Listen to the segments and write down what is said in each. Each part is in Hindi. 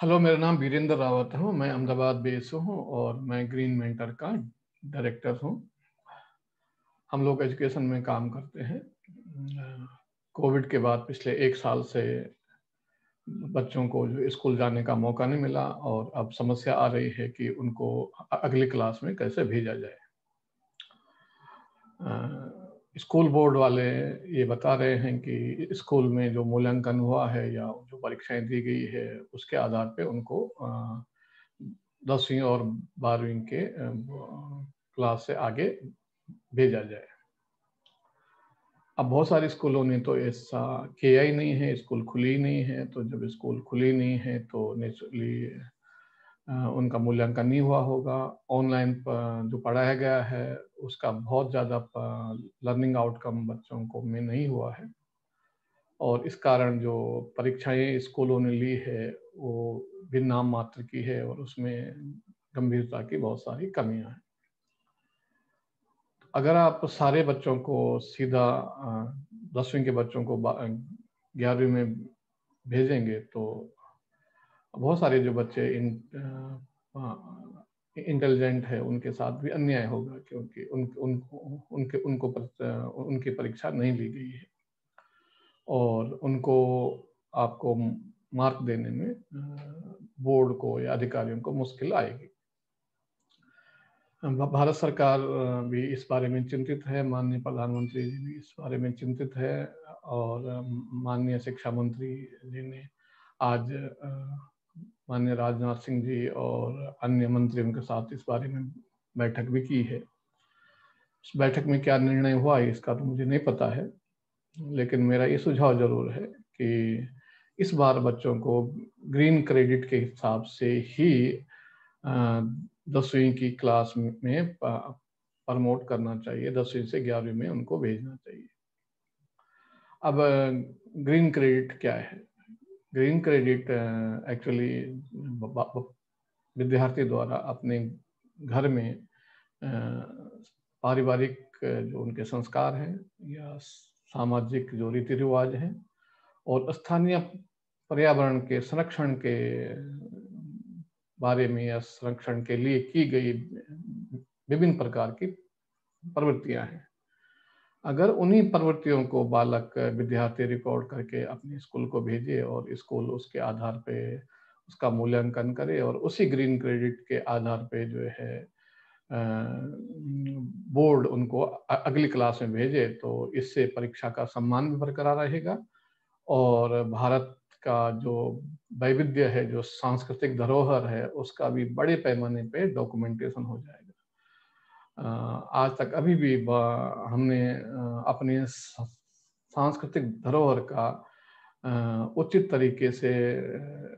हेलो, मेरा नाम वीरेंद्र रावत हूँ। मैं अहमदाबाद बेस हूँ और मैं ग्रीन मेंटर का डायरेक्टर हूँ। हम लोग एजुकेशन में काम करते हैं। कोविड के बाद पिछले 1 साल से बच्चों को जो स्कूल जाने का मौका नहीं मिला और अब समस्या आ रही है कि उनको अगली क्लास में कैसे भेजा जाए। स्कूल बोर्ड वाले ये बता रहे हैं कि स्कूल में जो मूल्यांकन हुआ है या जो परीक्षाएं दी गई है उसके आधार पे उनको 10वीं और 12वीं के क्लास से आगे भेजा जाए। अब बहुत सारे स्कूलों ने तो ऐसा किया ही नहीं है, स्कूल खुली ही नहीं है। तो जब स्कूल खुली नहीं है तो नेचुरली उनका मूल्यांकन नहीं हुआ होगा। ऑनलाइन जो पढ़ाया गया है उसका बहुत ज़्यादा लर्निंग आउटकम बच्चों को में नहीं हुआ है और इस कारण जो परीक्षाएं स्कूलों ने ली है वो भी नाम मात्र की है और उसमें गंभीरता की बहुत सारी कमियां हैं। अगर आप सारे बच्चों को सीधा 10वीं के बच्चों को 11वीं में भेजेंगे तो बहुत सारे जो बच्चे इंटेलिजेंट है उनके साथ भी अन्याय होगा, क्योंकि उनकी परीक्षा नहीं ली गई है और उनको आपको मार्क देने में बोर्ड को या अधिकारियों को मुश्किल आएगी। भारत सरकार भी इस बारे में चिंतित है, माननीय प्रधानमंत्री जी भी इस बारे में चिंतित है और माननीय शिक्षा मंत्री जी ने आज माननीय राजनाथ सिंह जी और अन्य मंत्रियों के साथ इस बारे में बैठक भी की है। इस बैठक में क्या निर्णय हुआ है इसका तो मुझे नहीं पता है, लेकिन मेरा ये सुझाव जरूर है कि इस बार बच्चों को ग्रीन क्रेडिट के हिसाब से ही 10वीं की क्लास में प्रमोट करना चाहिए, 10वीं से 11वीं में उनको भेजना चाहिए। अब ग्रीन क्रेडिट क्या है? ग्रीन क्रेडिट एक्चुअली विद्यार्थी द्वारा अपने घर में पारिवारिक जो उनके संस्कार हैं या सामाजिक जो रीति रिवाज हैं और स्थानीय पर्यावरण के संरक्षण के बारे में या संरक्षण के लिए की गई विभिन्न प्रकार की प्रवृत्तियां हैं। अगर उन्हीं प्रवृत्तियों को बालक विद्यार्थी रिकॉर्ड करके अपने स्कूल को भेजे और स्कूल उसके आधार पे उसका मूल्यांकन करे और उसी ग्रीन क्रेडिट के आधार पे जो है बोर्ड उनको अगली क्लास में भेजे, तो इससे परीक्षा का सम्मान भी बरकरार रहेगा और भारत का जो वैविध्य है, जो सांस्कृतिक धरोहर है, उसका भी बड़े पैमाने पे डॉक्यूमेंटेशन हो जाएगा। आज तक अभी भी हमने अपने सांस्कृतिक धरोहर का उचित तरीके से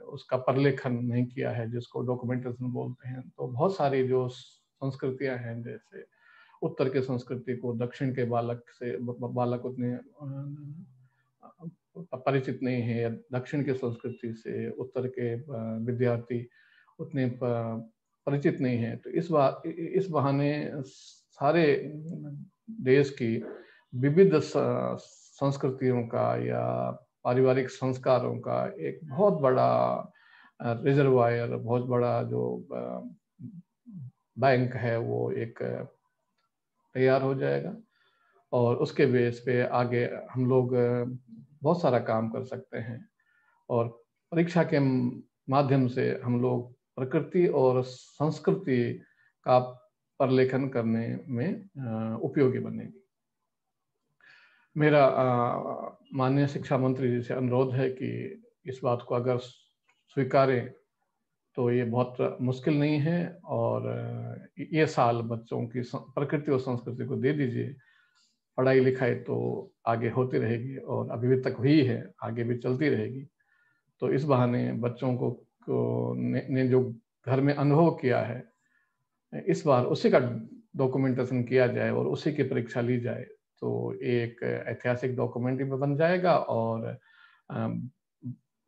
उसका प्रलेखन नहीं किया है, जिसको डॉक्यूमेंटेशन बोलते हैं। तो बहुत सारी जो संस्कृतियां हैं, जैसे उत्तर के संस्कृति को दक्षिण के बालक उतने परिचित नहीं है या दक्षिण के संस्कृति से उत्तर के विद्यार्थी उतने परिचित नहीं है। तो इस बहाने सारे देश की विविध संस्कृतियों का या पारिवारिक संस्कारों का एक बहुत बड़ा रिजर्वायर, बहुत बड़ा जो बैंक है वो एक तैयार हो जाएगा और उसके बेस पे आगे हम लोग बहुत सारा काम कर सकते हैं और परीक्षा के माध्यम से हम लोग प्रकृति और संस्कृति का प्रलेखन करने में उपयोगी बनेगी। मेरा माननीय शिक्षा मंत्री जी से अनुरोध है कि इस बात को अगर स्वीकारें तो ये बहुत मुश्किल नहीं है और ये साल बच्चों की प्रकृति और संस्कृति को दे दीजिए। पढ़ाई लिखाई तो आगे होती रहेगी और अभी तक हुई है, आगे भी चलती रहेगी। तो इस बहाने बच्चों ने जो घर में अनुभव किया है, इस बार उसी का डॉक्यूमेंटेशन किया जाए और उसी की परीक्षा ली जाए, तो एक ऐतिहासिक डॉक्यूमेंट भी बन जाएगा और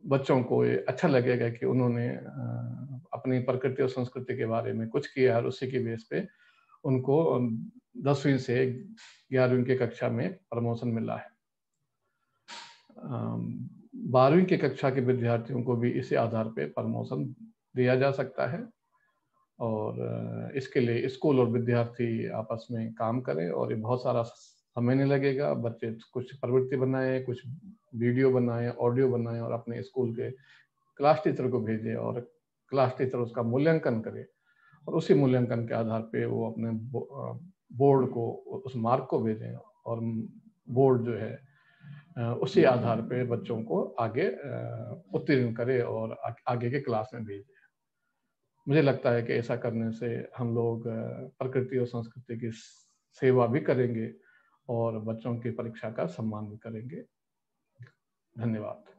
बच्चों को अच्छा लगेगा कि उन्होंने अपनी प्रकृति और संस्कृति के बारे में कुछ किया और उसी के बेस पे उनको 10वीं से 11वीं की कक्षा में प्रमोशन मिला है। 12वीं की कक्षा के विद्यार्थियों को भी इसी आधार पे प्रमोशन दिया जा सकता है और इसके लिए स्कूल और विद्यार्थी आपस में काम करें और ये बहुत सारा समय नहीं लगेगा। बच्चे कुछ प्रवृत्ति बनाएं, कुछ वीडियो बनाएं, ऑडियो बनाएं और अपने स्कूल के क्लास टीचर को भेजें और क्लास टीचर उसका मूल्यांकन करे और उसी मूल्यांकन के आधार पे वो अपने बोर्ड को उस मार्क को भेजें और बोर्ड जो है उसी आधार पे बच्चों को आगे उत्तीर्ण करे और आगे के क्लास में भेजे। मुझे लगता है कि ऐसा करने से हम लोग प्रकृति और संस्कृति की सेवा भी करेंगे और बच्चों की परीक्षा का सम्मान भी करेंगे। धन्यवाद।